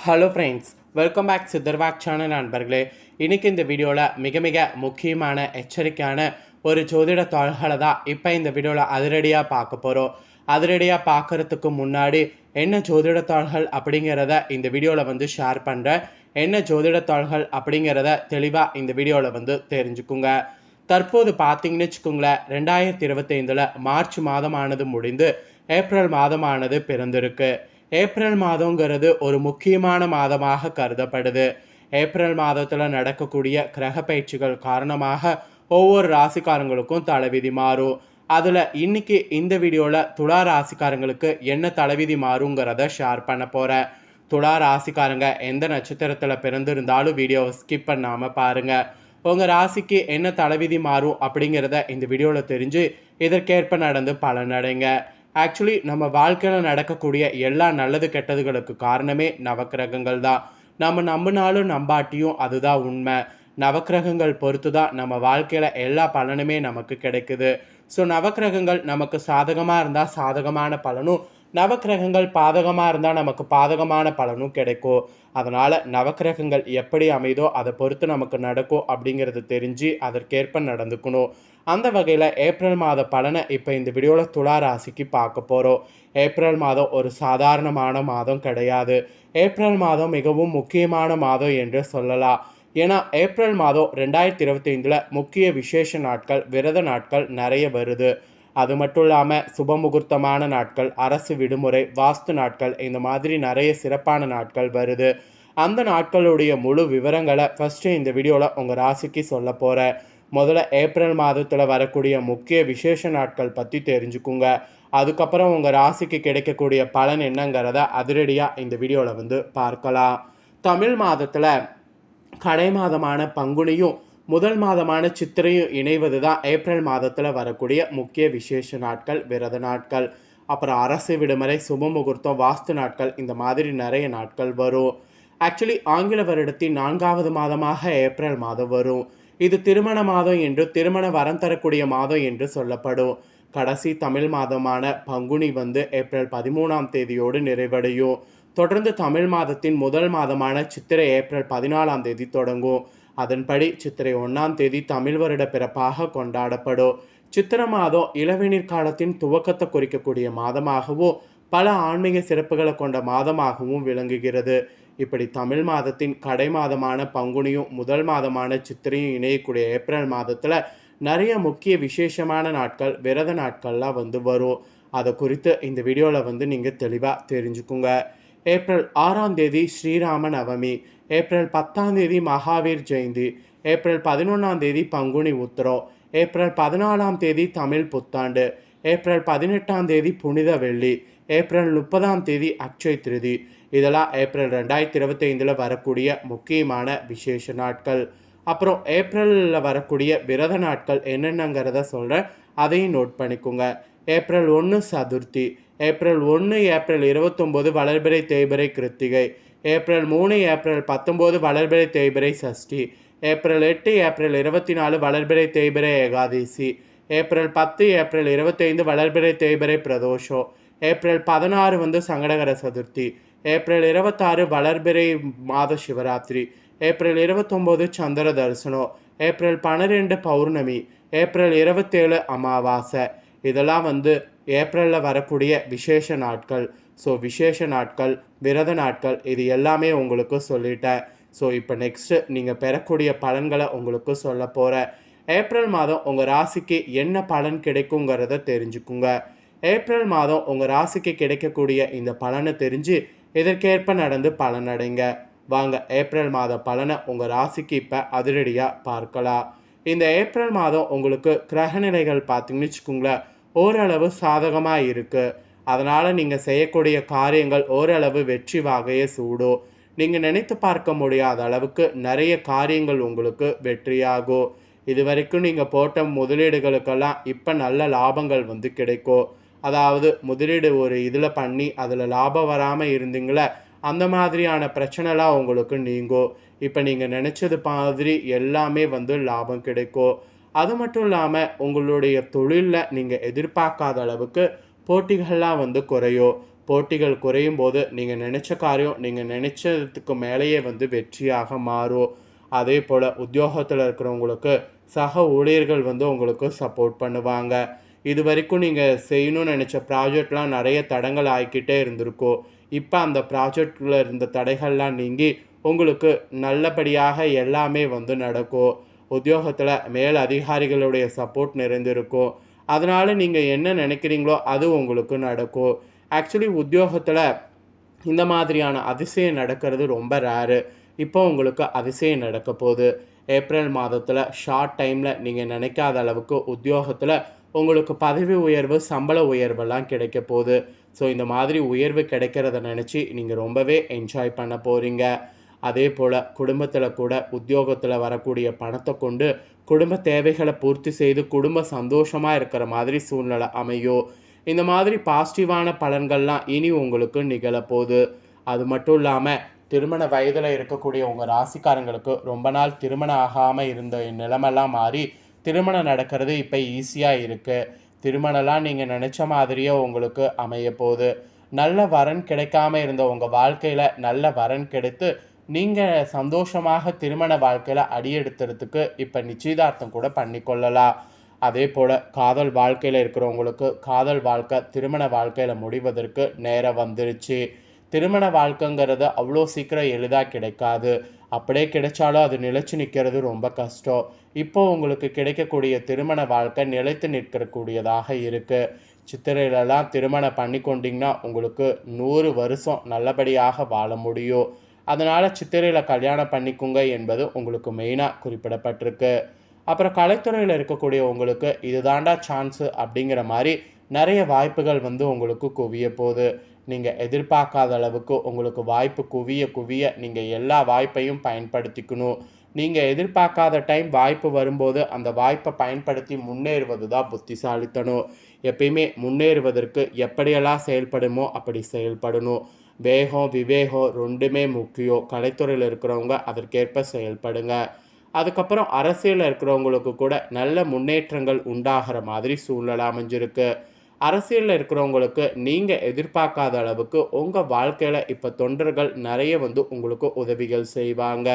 Hello friends, welcome back சித்தர்வாக் channel நண்பர்களே. இன்றைக்கி இந்த வீடியோவில் மிக முக்கியமான எச்சரிக்கையான ஒரு ஜோதிட தாள்களை தான் இப்போ இந்த வீடியோவில் அதிரடியாக பார்க்க போகிறோம். அதிரடியாக பார்க்குறதுக்கு முன்னாடி என்ன ஜோதிட தாள்கள் அப்படிங்கிறத இந்த வீடியோவில் ஷேர் பண்ணுறேன். என்ன ஜோதிட தாள்கள் அப்படிங்கிறத தெளிவாக இந்த வீடியோவில் தெரிஞ்சுக்குங்க. தற்போது பார்த்தீங்கன்னு வச்சுக்கோங்களேன், 2025 மார்ச் மாதமானது முடிந்து ஏப்ரல் மாதமானது பிறந்திருக்கு. ஏப்ரல் மாதங்கிறது ஒரு முக்கியமான மாதமாக கருதப்படுது. ஏப்ரல் மாதத்தில் நடக்கக்கூடிய கிரக பயிற்சிகள் காரணமாக ஒவ்வொரு ராசிக்காரங்களுக்கும் தலைவிதி மாறும். அதில் இன்னைக்கு இந்த வீடியோவில் துலா ராசிக்காரங்களுக்கு என்ன தலைவிதி மாறுங்கிறத ஷேர் பண்ண போகிறேன். துலா ராசிக்காரங்க எந்த நட்சத்திரத்தில் பிறந்திருந்தாலும் வீடியோவை ஸ்கிப் பண்ணாமல் பாருங்கள். உங்கள் ராசிக்கு என்ன தலைவிதி மாறும் அப்படிங்கிறத இந்த வீடியோவில் தெரிஞ்சு இதற்கேற்ப நடந்து பலனடைங்க. ஆக்சுவலி நம்ம வாழ்க்கையில் நடக்கக்கூடிய எல்லா நல்லது கெட்டதுகளுக்கு காரணமே நவக்கிரகங்கள் தான். நம்ம நம்பினாலும் நம்பாட்டியும் அதுதான் உண்மை. நவக்கிரகங்கள் பொறுத்து தான் நம்ம வாழ்க்கையில் எல்லா பலனுமே நமக்கு கிடைக்குது. ஸோ நவக்கிரகங்கள் நமக்கு சாதகமாக இருந்தால் சாதகமான பலனும், நவக்கிரகங்கள் பாதகமாக இருந்தால் நமக்கு பாதகமான பலனும் கிடைக்கும். அதனால் நவக்கிரகங்கள் எப்படி அமைதோ அதை பொறுத்து நமக்கு நடக்கும் அப்படிங்கிறது தெரிஞ்சு அதற்கேற்ப நடந்துக்கணும். அந்த வகையில் ஏப்ரல் மாத பலனை இப்போ இந்த வீடியோவில் துலா ராசிக்கு பார்க்க போகிறோம். ஏப்ரல் மாதம் ஒரு சாதாரணமான மாதம் கிடையாது. ஏப்ரல் மாதம் மிகவும் முக்கியமான மாதம் என்று சொல்லலாம். ஏன்னா ஏப்ரல் மாதம் 2025 முக்கிய விசேஷ நாட்கள், விரத நாட்கள் நிறைய வருது. அது மட்டும் இல்லாமல் சுபமுகூர்த்தமான நாட்கள், அரசு விடுமுறை, வாஸ்து நாட்கள், இந்த மாதிரி நிறைய சிறப்பான நாட்கள் வருது. அந்த நாட்களுடைய முழு விவரங்களை ஃபஸ்ட்டு இந்த வீடியோவில் உங்கள் ராசிக்கு சொல்ல போகிறேன். முதல்ல ஏப்ரல் மாதத்தில் வரக்கூடிய முக்கிய விசேஷ நாட்கள் பற்றி தெரிஞ்சுக்குங்க. அதுக்கப்புறம் உங்கள் ராசிக்கு கிடைக்கக்கூடிய பலன் என்னங்கிறத அதிரடியாக இந்த வீடியோவில் பார்க்கலாம். தமிழ் மாதத்தில் கடை மாதமான பங்குனியும் முதல் மாதமான சித்திரையும் இணைவது தான் ஏப்ரல் மாதத்தில் வரக்கூடிய முக்கிய விசேஷ நாட்கள், விரத நாட்கள். அப்புறம் அரசு விடுமுறை, சுபமுகூர்த்தம், வாஸ்து நாட்கள், இந்த மாதிரி நிறைய நாட்கள் வரும். ஆக்சுவலி ஆங்கில வருடத்தின் 4வது மாதமாக ஏப்ரல் மாதம் வரும். இது திருமண மாதம் என்று, திருமண வரம் தரக்கூடிய மாதம் என்று சொல்லப்படும். கடைசி தமிழ் மாதமான பங்குனி ஏப்ரல் 13ஆம் தேதியோடு நிறைவடையும். தொடர்ந்து தமிழ் மாதத்தின் முதல் மாதமான சித்திரை ஏப்ரல் 14ஆம் தேதி தொடங்கும். அதன்படி சித்திரை 1ஆம் தேதி தமிழ் வருட பிறப்பாக கொண்டாடப்படும். சித்திரை மாதம் இளவேநீர் காலத்தின் துவக்கத்தை குறிக்கக்கூடிய மாதமாகவும் பல ஆன்மீக சிறப்புகளை கொண்ட மாதமாகவும் விளங்குகிறது. இப்படி தமிழ் மாதத்தின் கடை மாதமான பங்குனியும் முதல் மாதமான சித்திரையும் இணையக்கூடிய ஏப்ரல் மாதத்தில் நிறைய முக்கிய விசேஷமான நாட்கள், விரத நாட்கள்லாம் வரும். அதை குறித்து இந்த வீடியோவில் நீங்கள் தெளிவாக தெரிஞ்சுக்குங்க. ஏப்ரல் 6ஆம் தேதி ஸ்ரீராம நவமி, ஏப்ரல் 10ஆம் தேதி மகாவீர் ஜெயந்தி, ஏப்ரல் 11ஆம் தேதி பங்குனி உத்திரம், ஏப்ரல் 14ஆம் தேதி தமிழ் புத்தாண்டு, ஏப்ரல் 18ஆம் தேதி புனித வெள்ளி, ஏப்ரல் 30ஆம் தேதி அக்ஷய திருதி. இதெல்லாம் ஏப்ரல் 2025 வரக்கூடிய முக்கியமான விசேஷ நாட்கள். அப்புறம் ஏப்ரலில் வரக்கூடிய விரத நாட்கள் என்னென்னங்கிறத சொல்கிறேன், அதையும் நோட் பண்ணிக்கோங்க. ஏப்ரல் 1 சதுர்த்தி, ஏப்ரல் 1 ஏப்ரல் 29 வளர்பிறை தேய்பிறை கிருத்திகை, ஏப்ரல் 3 ஏப்ரல் 19 வளர்பிறை தேய்பிறை சஷ்டி, ஏப்ரல் 8 ஏப்ரல் 24 வளர்பிறை தேய்பிறை ஏகாதசி, ஏப்ரல் 10 ஏப்ரல் 25 வளர்பிறை தேய்பிறை பிரதோஷம், ஏப்ரல் 16 சங்கடகர சதுர்த்தி, ஏப்ரல் 26 வளர்பிறை மாத சிவராத்திரி, ஏப்ரல் 29 சந்திர தரிசனம், ஏப்ரல் 12 பௌர்ணமி, ஏப்ரல் 27 அமாவாசை. இதெல்லாம் ஏப்ரலில் வரக்கூடிய விசேஷ நாட்கள். ஸோ விசேஷ நாட்கள், விரத நாட்கள், இது எல்லாமே உங்களுக்கு சொல்லிட்டேன். ஸோ இப்போ நெக்ஸ்ட்டு நீங்கள் பெறக்கூடிய பலன்களை உங்களுக்கு சொல்ல போகிறேன். ஏப்ரல் மாதம் உங்கள் ராசிக்கு என்ன பலன் கிடைக்குங்கிறத தெரிஞ்சுக்குங்க. ஏப்ரல் மாதம் உங்கள் ராசிக்கு கிடைக்கக்கூடிய இந்த பலனை தெரிஞ்சு இதற்கேற்ப நடந்து பலனடைங்க. வாங்க ஏப்ரல் மாத பலனை உங்கள் ராசிக்கு இப்போ அதிரடியாக பார்க்கலாம். இந்த ஏப்ரல் மாதம் உங்களுக்கு கிரகநிலைகள் பார்த்தீங்கன்னு வச்சுக்கோங்களேன், ஓரளவு சாதகமாக இருக்குது. அதனால் நீங்கள் செய்யக்கூடிய காரியங்கள் ஓரளவு வெற்றி வாகையை சூடும். நீங்கள் நினைத்து பார்க்க முடியாத அளவுக்கு நிறைய காரியங்கள் உங்களுக்கு வெற்றியாகும். இது வரைக்கும் நீங்கள் போட்ட முதலீடுகளுக்கெல்லாம் இப்போ நல்ல லாபங்கள் கிடைக்கும். அதாவது முதலீடு ஒரு இதில் பண்ணி அதில் லாபம் வராமல் இருந்தீங்களே, அந்த மாதிரியான பிரச்சனைலாம் உங்களுக்கு நீங்கும். இப்போ நீங்கள் நினச்சது மாதிரி எல்லாமே லாபம் கிடைக்கும். அது மட்டும் இல்லாமல் உங்களுடைய தொழிலில் நீங்கள் எதிர்பார்க்காத அளவுக்கு போட்டிகள்லாம் குறையும். போட்டிகள் குறையும் போது நீங்கள் நினச்ச காரியம் நீங்கள் நினச்சதுக்கு மேலேயே வந்து வெற்றியாக மாறும். அதே போல் உத்தியோகத்தில் இருக்கிறவங்களுக்கு சக ஊழியர்கள் வந்து உங்களுக்கு சப்போர்ட் பண்ணுவாங்க. இது வரைக்கும் நீங்கள் செய்யணும்னு நினச்ச ப்ராஜெக்ட்லாம் நிறைய தடங்கள் ஆகிக்கிட்டே இருந்திருக்கும். இப்போ அந்த ப்ராஜெக்டில் இருந்த தடைகள்லாம் நீங்கி உங்களுக்கு நல்லபடியாக எல்லாமே வந்து நடக்கும். உத்தியோகத்தில் மேல் அதிகாரிகளுடைய சப்போர்ட் நிறைந்திருக்கும். அதனால் நீங்கள் என்ன நினைக்கிறீங்களோ அது உங்களுக்கு நடக்கும். ஆக்சுவலி உத்தியோகத்தில் இந்த மாதிரியான அதிசயம் நடக்கிறது ரொம்ப ரேரு. இப்போ உங்களுக்கு அதிசயம் நடக்க போகுது. ஏப்ரல் மாதத்தில் ஷார்ட் டைமில் நீங்கள் நினைக்காத அளவுக்கு உத்தியோகத்தில் உங்களுக்கு பதவி உயர்வு, சம்பள உயர்வெல்லாம் கிடைக்க போகுது. ஸோ இந்த மாதிரி உயர்வு கிடைக்கிறத நினச்சி நீங்கள் ரொம்பவே என்ஜாய் பண்ண போகிறீங்க. அதே போல் குடும்பத்தில் கூட உத்தியோகத்தில் வரக்கூடிய பணத்தை கொண்டு குடும்ப தேவைகளை பூர்த்தி செய்து குடும்ப சந்தோஷமாக இருக்கிற மாதிரி சூழ்நிலை அமையும். இந்த மாதிரி பாசிட்டிவான பலன்கள்லாம் இனி உங்களுக்கு நிகழப்போகுது. அது மட்டும் இல்லாமல் திருமண வயதில் இருக்கக்கூடிய உங்கள் ராசிக்காரங்களுக்கு ரொம்ப நாள் திருமணம் ஆகாமல் இருந்த நிலைமெல்லாம் மாறி திருமணம் நடக்கிறது இப்போ ஈஸியாக இருக்குது. திருமணம்லாம் நீங்கள் நினச்ச மாதிரியே உங்களுக்கு அமைய போகுது. நல்ல வரன் கிடைக்காம இருந்த உங்கள் வாழ்க்கையில் நல்ல வரன் கிடைத்து நீங்கள் சந்தோஷமாக திருமண வாழ்க்கையில் அடியெடுத்துறதுக்கு இப்போ நிச்சயதார்த்தம் கூட பண்ணிக்கொள்ளலாம். அதே போல் காதல் வாழ்க்கையில் இருக்கிறவங்களுக்கு காதல் வாழ்க்கை திருமண வாழ்க்கையில் முடிவதற்கு நேரம் வந்துருச்சு. திருமண வாழ்க்கைங்கிறது அவ்வளோ சீக்கிரம் எளிதாக கிடைக்காது. அப்படியே கிடைச்சாலும் அது நிலைச்சு நிற்கிறது ரொம்ப கஷ்டம். இப்போ உங்களுக்கு கிடைக்கக்கூடிய திருமண வாழ்க்கை நிலைத்து நிற்கக்கூடியதாக இருக்குது. சித்திரையிலலாம் திருமணம் பண்ணி கொண்டிங்கன்னா உங்களுக்கு 100 வருஷம் நல்லபடியாக வாழ முடியும். அதனால் சித்திரையில் கல்யாணம் பண்ணிக்குங்க என்பது உங்களுக்கு மெயினாக குறிப்பிடப்பட்டிருக்கு. அப்புறம் கலைத்துறையில் இருக்கக்கூடிய உங்களுக்கு இதுதாண்டா சான்ஸு அப்படிங்கிற மாதிரி நிறைய வாய்ப்புகள் வந்து உங்களுக்கு குவிய போகுது. நீங்கள் எதிர்பார்க்காத அளவுக்கு உங்களுக்கு வாய்ப்பு குவிய குவிய நீங்கள் எல்லா வாய்ப்பையும் பயன்படுத்திக்கணும். நீங்கள் எதிர்பார்க்காத டைம் வாய்ப்பு வரும்போது அந்த வாய்ப்பை பயன்படுத்தி முன்னேறுவது தான் புத்திசாலித்தனம். எப்பயுமே முன்னேறுவதற்கு எப்படியெல்லாம் செயல்படுமோ அப்படி செயல்படணும். வேகம் விவேகம் ரெண்டுமே முக்கியம். கலைத்துறையில் இருக்கிறவங்க அதற்கேற்ப செயல்படுங்க. அதுக்கப்புறம் அரசியலில் இருக்கிறவங்களுக்கு கூட நல்ல முன்னேற்றங்கள் உண்டாகிற மாதிரி சூழ்நிலை அமைஞ்சிருக்கு. அரசியலில் இருக்கிறவங்களுக்கு நீங்கள் எதிர்பார்க்காத அளவுக்கு உங்கள் வாழ்க்கையில் இப்போ தொண்டர்கள் நிறைய வந்து உங்களுக்கு உதவிகள் செய்வாங்க.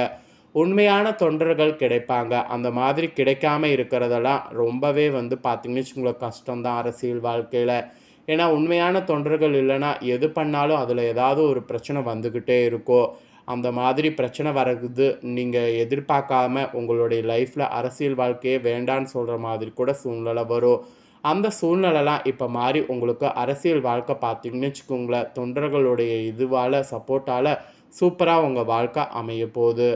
உண்மையான தொண்டர்கள் கிடைப்பாங்க. அந்த மாதிரி கிடைக்காம இருக்கிறதெல்லாம் ரொம்பவே வந்து பார்த்திங்கன்னு வச்சுக்கோங்களேன் கஷ்டம்தான் அரசியல் வாழ்க்கையில். ஏன்னா உண்மையான தொண்டர்கள் இல்லைன்னா எது பண்ணாலும் அதில் ஏதாவது ஒரு பிரச்சனை வந்துக்கிட்டே இருக்கும். அந்த மாதிரி பிரச்சனை வர்றது நீங்கள் எதிர்பார்க்காம உங்களுடைய லைஃப்பில் அரசியல் வாழ்க்கையே வேண்டான்னு சொல்கிற மாதிரி கூட சூழ்நிலை வரும். அந்த சூழ்நிலைலாம் இப்போ மாறி உங்களுக்கு அரசியல் வாழ்க்கை பார்த்திங்கன்னு வச்சுக்கோங்களேன் தொண்டர்களுடைய இதுவால் சப்போர்ட்டால் சூப்பராக உங்கள் வாழ்க்கை அமைய போகுது.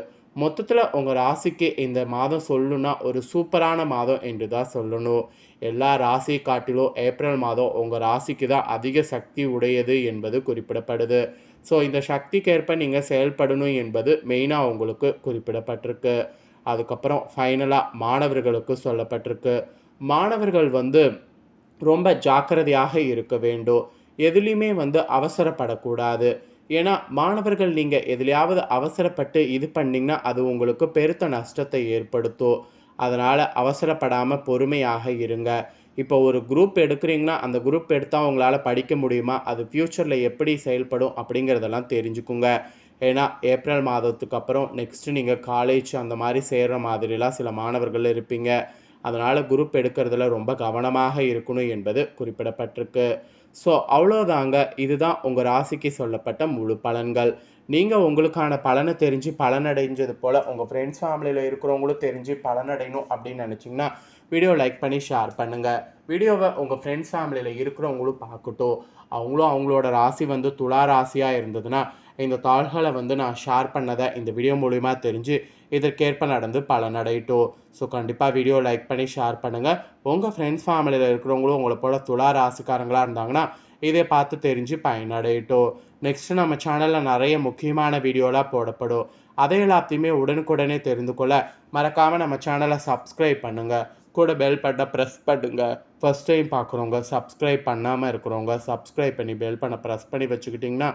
மொத்தத்தில் உங்கள் ராசிக்கு இந்த மாதம் சொல்லணுன்னா ஒரு சூப்பரான மாதம் என்று தான் சொல்லணும். எல்லா ராசியை காட்டிலும் ஏப்ரல் மாதம் உங்கள் ராசிக்கு தான் அதிக சக்தி உடையது என்பது குறிப்பிடப்படுது. ஸோ இந்த சக்திக்கேற்ப நீங்கள் செயல்படணும் என்பது மெயினாக உங்களுக்கு குறிப்பிடப்பட்டிருக்கு. அதுக்கப்புறம் ஃபைனலாக மாணவர்களுக்கு சொல்லப்பட்டிருக்கு. மாணவர்கள் வந்து ரொம்ப ஜாக்கிரதையாக இருக்க வேண்டும். எதுலேயுமே வந்து அவசரப்படக்கூடாது. ஏன்னா மாணவர்கள் நீங்கள் எதுலையாவது அவசரப்பட்டு இது பண்ணிங்கன்னா அது உங்களுக்கு பெருத்த நஷ்டத்தை ஏற்படுத்தும். அதனால் அவசரப்படாமல் பொறுமையாக இருங்க. இப்போ ஒரு குரூப் எடுக்கிறீங்கன்னா அந்த குரூப் எடுத்தால் உங்களால் படிக்க முடியுமா, அது ஃப்யூச்சரில் எப்படி செயல்படும் அப்படிங்கிறதெல்லாம் தெரிஞ்சுக்குங்க. ஏன்னா ஏப்ரல் மாதத்துக்கு அப்புறம் நெக்ஸ்ட்டு நீங்கள் காலேஜ் அந்த மாதிரி சேர்கிற மாதிரிலாம் சில மாணவர்கள் இருப்பீங்க. அதனால் குரூப் எடுக்கிறதுல ரொம்ப கவனமாக இருக்கணும் என்பது குறிப்பிடப்பட்டிருக்கு. ஸோ அவ்வளோதாங்க. இதுதான் உங்கள் ராசிக்கு சொல்லப்பட்ட முழு பலன்கள். நீங்கள் உங்களுக்கான பலனை தெரிஞ்சு பலனடைஞ்சது போல் உங்கள் ஃப்ரெண்ட்ஸ் ஃபேமிலியில் இருக்கிறவங்களும் தெரிஞ்சு பலனடையணும் அப்படின்னு நினச்சிங்கன்னா வீடியோ லைக் பண்ணி ஷேர் பண்ணுங்கள். வீடியோவை உங்கள் ஃப்ரெண்ட்ஸ் ஃபேமிலியில் இருக்கிறவங்களும் பார்க்கட்டும். அவங்களும் அவங்களோட ராசி வந்து துலா ராசியாக இருந்ததுன்னா இந்த தாள்களை வந்து நான் ஷேர் பண்ணதை இந்த வீடியோ மூலிமா தெரிஞ்சு இதற்கேற்ப நடந்து பலனடையட்டும். ஸோ கண்டிப்பாக வீடியோ லைக் பண்ணி ஷேர் பண்ணுங்கள். உங்கள் ஃப்ரெண்ட்ஸ் ஃபேமிலியில் இருக்கிறவங்களும் உங்களை போல் துலா ராசிக்காரங்களாக இருந்தாங்கன்னா இதை பார்த்து தெரிஞ்சு பயனடையட்டும். நெக்ஸ்ட்டு நம்ம சேனலில் நிறைய முக்கியமான வீடியோலாம் போடப்படும். அதை எல்லாத்தையுமே உடனுக்குடனே தெரிந்து கொள்ள மறக்காமல் நம்ம சேனலை சப்ஸ்கிரைப் பண்ணுங்கள். கூட பெல் பட்டனை ப்ரெஸ் பண்ணுங்கள். ஃபஸ்ட் டைம் பார்க்குறவங்க சப்ஸ்கிரைப் பண்ணாமல் இருக்கிறவங்க சப்ஸ்கிரைப் பண்ணி பெல் பண்ண ப்ரெஸ் பண்ணி வச்சுக்கிட்டிங்கன்னா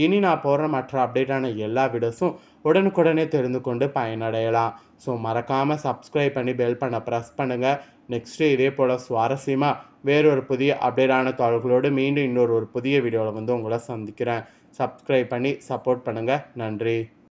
இனி நான் போடுற மற்ற அப்டேட்டான எல்லா வீடியோஸும் உடனுக்குடனே தெரிந்து கொண்டு பயனடையலாம். ஸோ மறக்காமல் சப்ஸ்கிரைப் பண்ணி பெல் பண்ண ப்ரெஸ் பண்ணுங்கள். நெக்ஸ்ட்டு இதே போல் சுவாரஸ்யமாக வேறொரு புதிய அப்டேட்டான தகவல்களோடு மீண்டும் இன்னொரு புதிய வீடியோவில் உங்களை சந்திக்கிறேன். சப்ஸ்கிரைப் பண்ணி சப்போர்ட் பண்ணுங்கள். நன்றி.